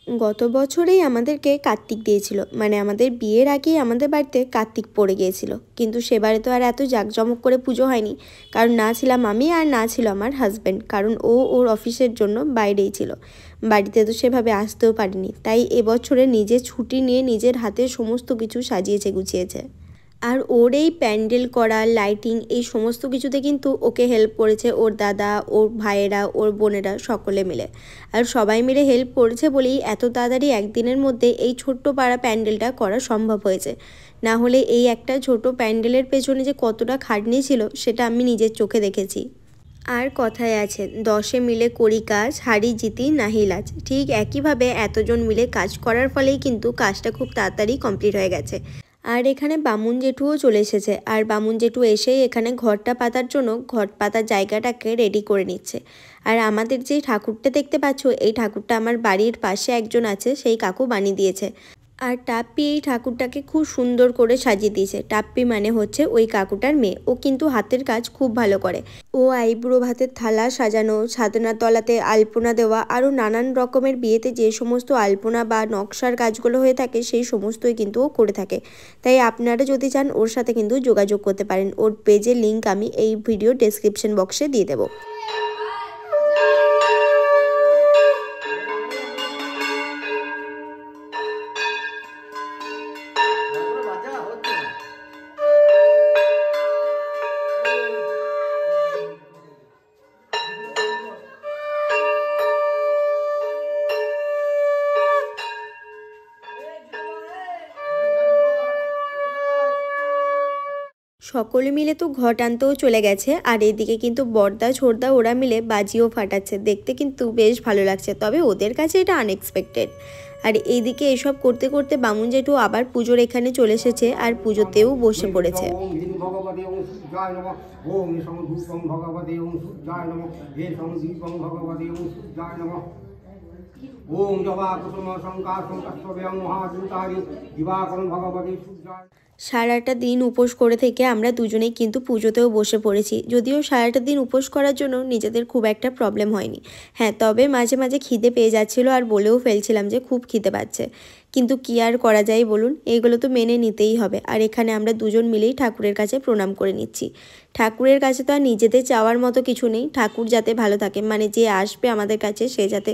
গত বছরেই আমাদেরকে কার্তিক দিয়েছিল, মানে আমাদের বিয়ের আগেই আমাদের বাড়িতে কার্তিক পড়ে গিয়েছিল। কিন্তু সেবারে তো আর এত জাঁকজমক করে পুজো হয়নি, কারণ না ছিলাম আমি আর না ছিল আমার হাজব্যান্ড, কারণ ও ওর অফিসের জন্য বাইরেই ছিল, বাড়িতে তো সেভাবে আসতেও পারিনি। তাই এবছরে নিজে ছুটি নিয়ে নিজের হাতে সমস্ত কিছু সাজিয়েছে গুছিয়েছে। আর ওর এই প্যান্ডেল করা, লাইটিং, এই সমস্ত কিছুতে কিন্তু ওকে হেল্প করেছে ওর দাদা, ওর ভাইয়েরা, ওর বোনেরা সকলে মিলে। আর সবাই মিলে হেল্প করেছে বলেই এত তাড়াতাড়ি একদিনের মধ্যে এই ছোট্ট পাড়া প্যান্ডেলটা করা সম্ভব হয়েছে। না হলে এই একটা ছোট প্যান্ডেলের পেছনে যে কতটা খাটনি ছিল সেটা আমি নিজের চোখে দেখেছি। আর কথায় আছে 10 মিলে করি কাজ, হারি জিতি নাহি লাজ। ঠিক একইভাবে এতজন মিলে কাজ করার ফলেই কিন্তু কাজটা খুব তাড়াতাড়ি কমপ্লিট হয়ে গেছে। আর এখানে বামুন জেঠুও চলে এসেছে, আর বামুন জেঠু এসেই এখানে ঘরটা পাতার জন্য ঘট পাতার জায়গাটাকে রেডি করে নিচ্ছে। আর আমাদের যে ঠাকুরটা দেখতে পাচ্ছ, এই ঠাকুরটা আমার বাড়ির পাশে একজন আছে, সেই কাকু বানিয়ে দিয়েছে। আর টাপ্পি এই ঠাকুরটাকে খুব সুন্দর করে সাজিয়ে দিয়েছে। টাপ্পি মানে হচ্ছে ওই কাকুটার মেয়ে। ও কিন্তু হাতের কাজ খুব ভালো করে। ও আইব্রো ভাতের থালা সাজানো, ছাদনার তলাতে আলপনা দেওয়া, আরও নানান রকমের বিয়েতে যে সমস্ত আলপনা বা নকশার কাজগুলো হয়ে থাকে সেই সমস্তই কিন্তু ও করে থাকে। তাই আপনারা যদি চান ওর সাথে কিন্তু যোগাযোগ করতে পারেন। ওর পেজের লিঙ্ক আমি এই ভিডিও ডেসক্রিপশন বক্সে দিয়ে দেবো। সকলে মিলে তো ঘট আনতেও চলে গেছে, আর এদিকে কিন্তু বড়দা ছোড়দা ওরা মিলে বাজিও ফাটাচ্ছে। দেখতে কিন্তু বেশ ভালো লাগছে, তবে ওদের কাছে এটা আনএক্সপেক্টেড। আর এইদিকে এসব করতে করতে বামুন জেঠু আবার পুজোর এখানে চলে এসেছে আর পুজোতেও বসে পড়েছে। সারাটা দিন উপোস করে থেকে আমরা দুজনেই কিন্তু পুজোতেও বসে পড়েছি। যদিও সারাটা দিন উপোস করার জন্য নিজেদের খুব একটা প্রবলেম হয়নি। হ্যাঁ, তবে মাঝে মাঝে খিদে পেয়ে যাচ্ছিলো আর বলেও ফেলছিলাম যে খুব খিদে পাচ্ছে। কিন্তু কী আর করা যায় বলুন, এইগুলো তো মেনে নিতেই হবে। আর এখানে আমরা দুজন মিলেই ঠাকুরের কাছে প্রণাম করে নিচ্ছি। ঠাকুরের কাছে তো আর নিজেদের চাওয়ার মতো কিছু নেই, ঠাকুর যাতে ভালো থাকে, মানে যে আসবে আমাদের কাছে সে যাতে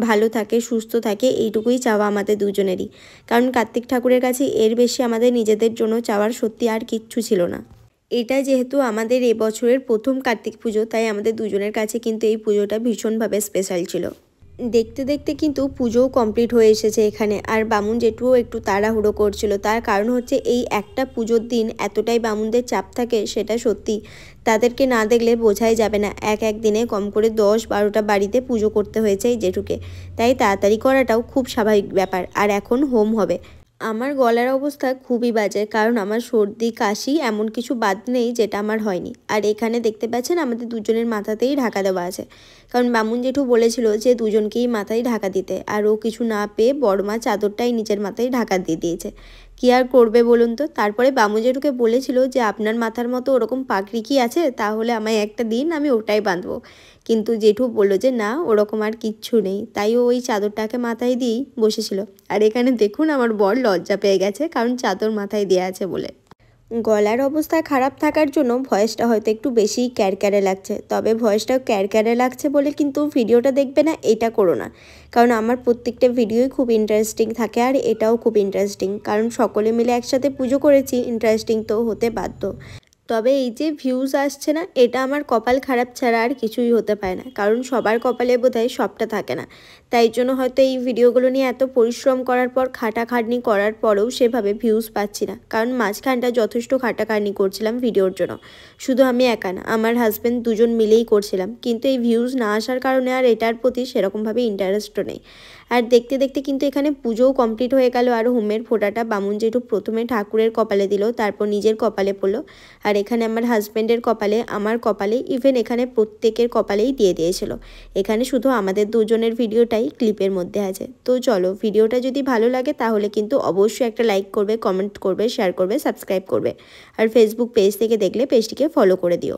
ভালো থাকে, সুস্থ থাকে, এইটুকুই চাওয়া আমাদের দুজনেরই। কারণ কার্তিক ঠাকুরের কাছে এর বেশি আমাদের নিজেদের জন্য চাওয়ার সত্যি আর কিচ্ছু ছিল না। এটা যেহেতু আমাদের এবছরের প্রথম কার্তিক পুজো, তাই আমাদের দুজনের কাছে কিন্তু এই পুজোটা ভীষণভাবে স্পেশাল ছিল। দেখতে দেখতে কিন্তু পুজোও কমপ্লিট হয়ে এসেছে এখানে। আর বামুন জেঠুও একটু তাড়াহুড়ো করছিল, তার কারণ হচ্ছে এই একটা পুজোর দিন এতটাই বামুনদের চাপ থাকে, সেটা সত্যি তাদেরকে না দেখলে বোঝাই যাবে না। এক দিনে কম করে 10-12টা বাড়িতে পুজো করতে হয়েছে এই জেঠুকে, তাই তাড়াতাড়ি করাটাও খুব স্বাভাবিক ব্যাপার। আর এখন হোম হবে। আমার গলার অবস্থা খুবই বাজে, কারণ আমার সর্দি কাশি এমন কিছু বাদ নেই যেটা আমার হয়নি। আর এখানে দেখতে পাচ্ছেন আমাদের দুজনের মাথাতেই ঢাকা দেওয়া আছে, কারণ বামুন জেঠু বলেছিল যে দুজনকেই মাথায় ঢাকা দিতে, আর ও কিছু না পেয়ে বড়মা চাদরটাই নিজের মাথায় ঢাকা দিয়ে দিয়েছে। কী আর করবে বলুন তো। তারপরে বামুন জেঠুকে বলেছিল যে আপনার মাথার মতো ওরকম পাগড়ি কি আছে, তাহলে আমায় একটা দিন, আমি ওটাই বাঁধবো। কিন্তু জেঠু বলল যে না, ওরকম আর কিচ্ছু নেই। তাই ও ওই চাদরটাকে মাথায় দিয়েই বসেছিল। আর এখানে দেখুন আমার বর লজ্জা পেয়ে গেছে, কারণ চাদর মাথায় দেওয়া আছে বলে। গলার অবস্থা খারাপ থাকার জন্য ভয়েসটা হয়তো একটু বেশিই ক্যারক্যারে লাগছে। তবে ভয়েসটা ক্যারক্যারে লাগছে বলে কিন্তু ভিডিওটা দেখবে না, এটা করো না। কারণ আমার প্রত্যেকটা ভিডিওই খুব ইন্টারেস্টিং থাকে, আর এটাও খুব ইন্টারেস্টিং, কারণ সকলে মিলে একসাথে পুজো করেছি, ইন্টারেস্টিং তো হতে বাধ্য। তবে এই যে ভিউজ আসছে না, এটা আমার কপাল খারাপ ছাড়া আর কিছুই হতে পারে না, কারণ সবার কপালে বোধহয় সবটা থাকে না। তাই জন্য হয়তো এই ভিডিওগুলো নিয়ে এত পরিশ্রম করার পর, খাটাখাটনি করার পরেও সেভাবে ভিউজ পাচ্ছি না। কারণ মাঝখানটা যথেষ্ট খাটাখাটনি করছিলাম ভিডিওর জন্য, শুধু আমি একা না, আমার হাজব্যান্ড দুজন মিলেই করছিলাম। কিন্তু এই ভিউজ না আসার কারণে আর এটার প্রতি সেরকমভাবে ইন্টারেস্টও নেই। আর দেখতে দেখতে কিন্তু এখানে পুজোও কমপ্লিট হয়ে গেল। আর হোমের ফোঁটাটা বামুন জেঠু প্রথমে ঠাকুরের কপালে দিল, তারপর নিজের কপালে পড়লো। আর এখানে আমার হাজব্যান্ডের কপালে, আমার কপালে, ইভেন এখানে প্রত্যেকের কপালেই দিয়ে দিয়েছিল। এখানে শুধু আমাদের দুজনের ভিডিওটাই ক্লিপের মধ্যে আছে। তো চলো, ভিডিওটা যদি ভালো লাগে তাহলে কিন্তু অবশ্যই একটা লাইক করবে, কমেন্ট করবে, শেয়ার করবে, সাবস্ক্রাইব করবে। আর ফেসবুক পেজ থেকে দেখলে পেজটিকে ফলো করে দিও।